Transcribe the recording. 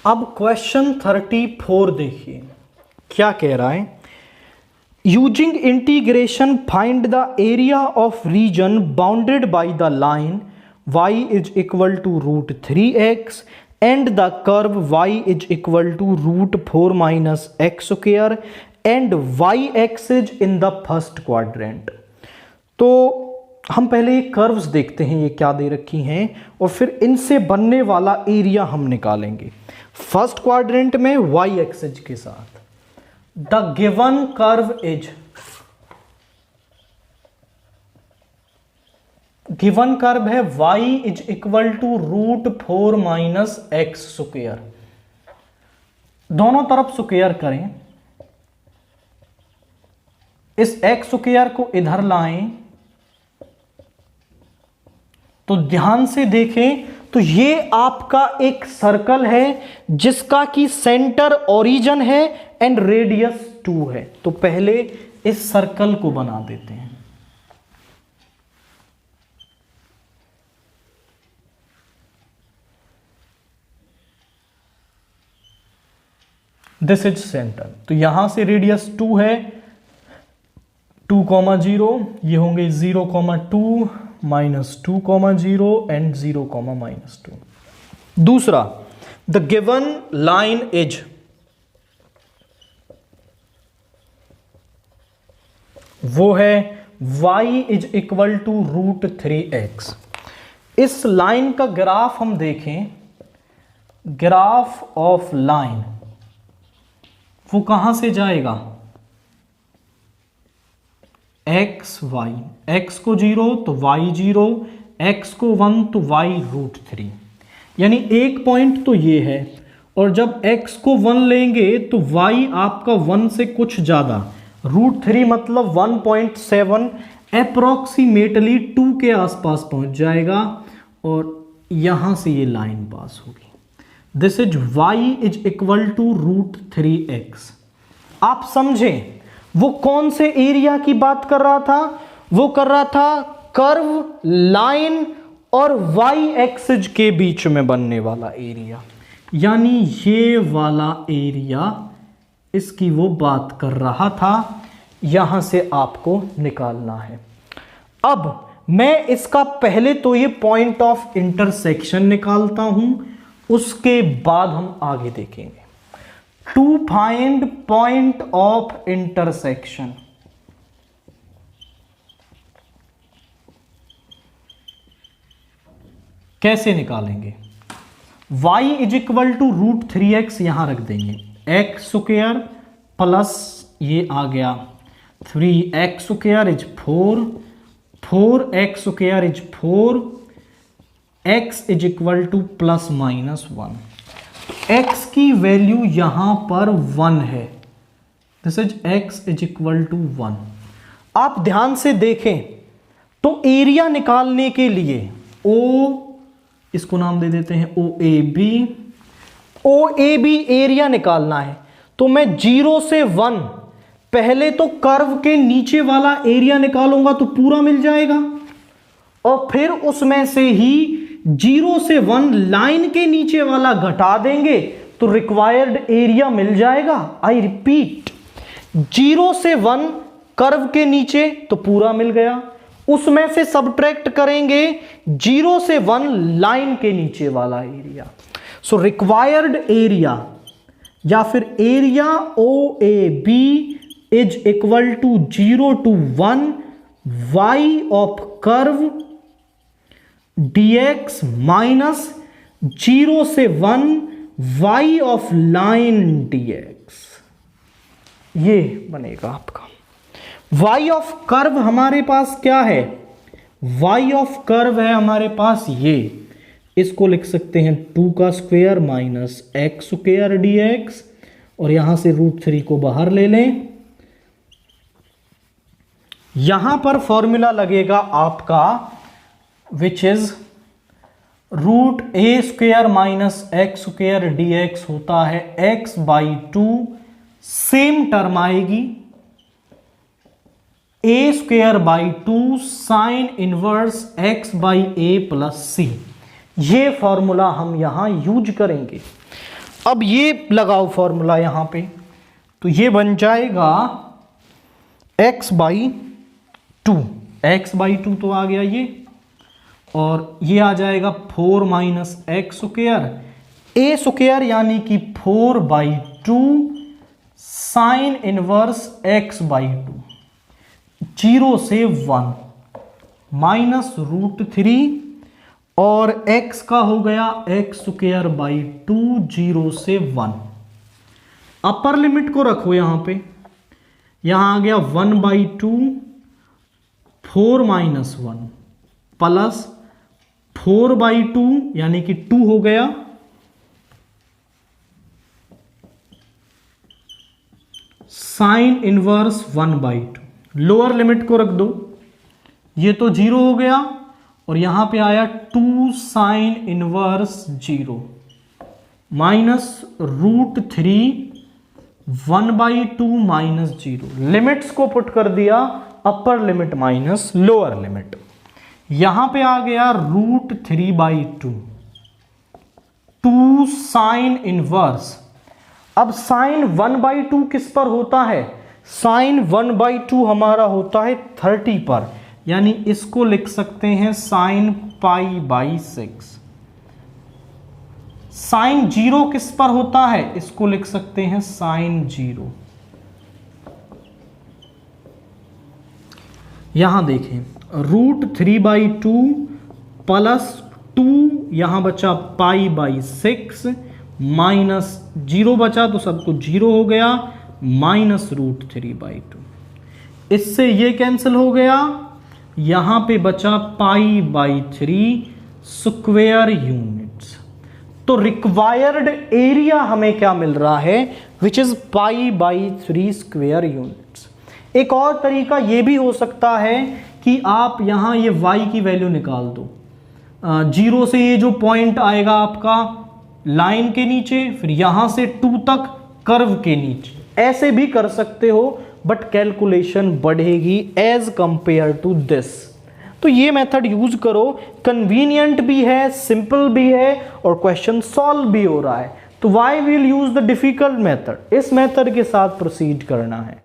अब क्वेश्चन 34 देखिए क्या कह रहा है। Using integration find the area of region bounded by the line y is equal to root 3x and the curve y is equal to root 4 minus x square and y axis in the first quadrant. तो हम पहले ये curves देखते हैं ये क्या दे रखी हैं और फिर इनसे बनने वाला एरिया हम निकालेंगे। फर्स्ट क्वाड्रेंट में y एक्सिस के साथ the given curve is, given curve है y is equal to root 4 minus x square. दोनों तरफ स्क्वायर करें, इस एक्स स्क्वायर को इधर लाएं तो ध्यान से देखें तो ये आपका एक सर्कल है जिसका कि सेंटर ओरिजिन है एंड रेडियस 2 है। तो पहले इस सर्कल को बना देते हैं। दिस इज सेंटर, तो यहां से रेडियस 2 है, 2,0, ये होंगे 0,2 माइनस 2,0 एंड 0, माइनस 2। दूसरा, द गिवन लाइन इज, वो है y is equal to root 3x। इस लाइन का ग्राफ हम देखें, ग्राफ ऑफ लाइन वो कहां से जाएगा, x y, x को 0 तो y 0, x को 1 तो y रूट 3। यानी एक पॉइंट तो ये है और जब x को 1 लेंगे तो y आपका 1 से कुछ ज्यादा, रूट 3 मतलब 1.7 अप्रोक्सीमेटली 2 के आसपास पहुंच जाएगा और यहां से ये लाइन पास होगी। This is y is equal to root 3x। आप समझें वो कौन से एरिया की बात कर रहा था, वो कर रहा था कर्व, लाइन और y एक्सिस के बीच में बनने वाला एरिया, यानी ये वाला एरिया इसकी वो बात कर रहा था। यहां से आपको निकालना है। अब मैं इसका पहले तो ये पॉइंट ऑफ इंटरसेक्शन निकालता हूं, उसके बाद हम आगे देखेंगे। To find point of intersection, कैसे निकालेंगे। y is equal to root 3x यहां रख देंगे, एक्स स्क्वायर प्लस ये आ गया 3x square is 4, 4x square is 4, x is equal to plus minus 1। x की वैल्यू यहां पर 1 है, this is x is equal to 1। आप ध्यान से देखें तो एरिया निकालने के लिए O, इसको नाम दे देते हैं OAB, OAB एरिया निकालना है तो मैं 0 से 1 पहले तो कर्व के नीचे वाला एरिया निकालूंगा तो पूरा मिल जाएगा और फिर उसमें से ही 0 से 1 लाइन के नीचे वाला घटा देंगे तो रिक्वायर्ड एरिया मिल जाएगा। आई रिपीट, 0 से 1 कर्व के नीचे तो पूरा मिल गया, उसमें से सब्ट्रैक्ट करेंगे 0 से 1 लाइन के नीचे वाला एरिया। सो रिक्वायर्ड एरिया या फिर area OAB is equal to 0 to 1 y of curve dx minus 0 से 1 y ऑफ लाइन dx। ये बनेगा आपका y ऑफ कर्व। हमारे पास क्या है, y ऑफ कर्व है हमारे पास ये, इसको लिख सकते हैं 2 का square minus x square dx और यहां से रूट 3 को बाहर ले लें। यहां पर फॉर्मूला लगेगा आपका which is root a square minus x square dx होता है x बाई 2, सेम टर्म आएगी a square by 2 sine inverse x by a plus c. ये फॉर्मूला हम यहां यूज करेंगे। अब ये लगाओ फॉर्मूला यहाँ पे, तो ये बन जाएगा x बाई 2, एक्स बाई 2 तो आ गया ये, और ये आ जाएगा 4 माइनस एक्स स्क्वायर, ए स्क्वायर यानी कि 4 by 2 sine inverse x by 2, 0 से 1 माइनस √3 और x का हो गया एक्स स्क्वायर बाई 2, 0 से 1। अपर लिमिट को रखो यहां पे, यहां आ गया 1 बाई 2, 4 माइनस 1 प्लस 4 बाई 2 यानी कि 2 हो गया, sine inverse 1 by 2। Lower limit को रख दो, ये तो 0 हो गया और यहां पे आया 2 sine inverse 0 minus √3 1 by 2 minus 0। Limits को पुट कर दिया, upper limit minus lower limit, यहां पे आ गया √3 बाई 2, 2 साइन इनवर्स। अब साइन 1 बाई 2 किस पर होता है? साइन 1 बाई 2 हमारा होता है 30 पर, यानी इसको लिख सकते हैं साइन पाई बाई 6। साइन 0 किस पर होता है? इसको लिख सकते हैं साइन 0। यहां देखें √3 बाई 2 प्लस 2, यहां बचा पाई बाई 6 माइनस 0 बचा तो सब कुछ 0 हो गया, माइनस √3 बाई 2। इससे ये कैंसिल हो गया, यहां पे बचा पाई बाई 3 स्क्वायर यूनिट्स। तो रिक्वायर्ड एरिया हमें क्या मिल रहा है? Which is pi by 3 square units. एक और तरीका ये भी हो सकता है कि आप यहां ये y की वैल्यू निकाल दो, 0 से ये जो पॉइंट आएगा आपका लाइन के नीचे, फिर यहां से 2 तक कर्व के नीचे, ऐसे भी कर सकते हो, बट कैलकुलेशन बढ़ेगी एज कंपेयर टू दिस। तो ये मेथड यूज करो, कन्वीनियंट भी है, सिंपल भी है और क्वेश्चन सॉल्व भी हो रहा है। तो why will use the difficult method? इस मेथड के साथ प्रोसीड करना है।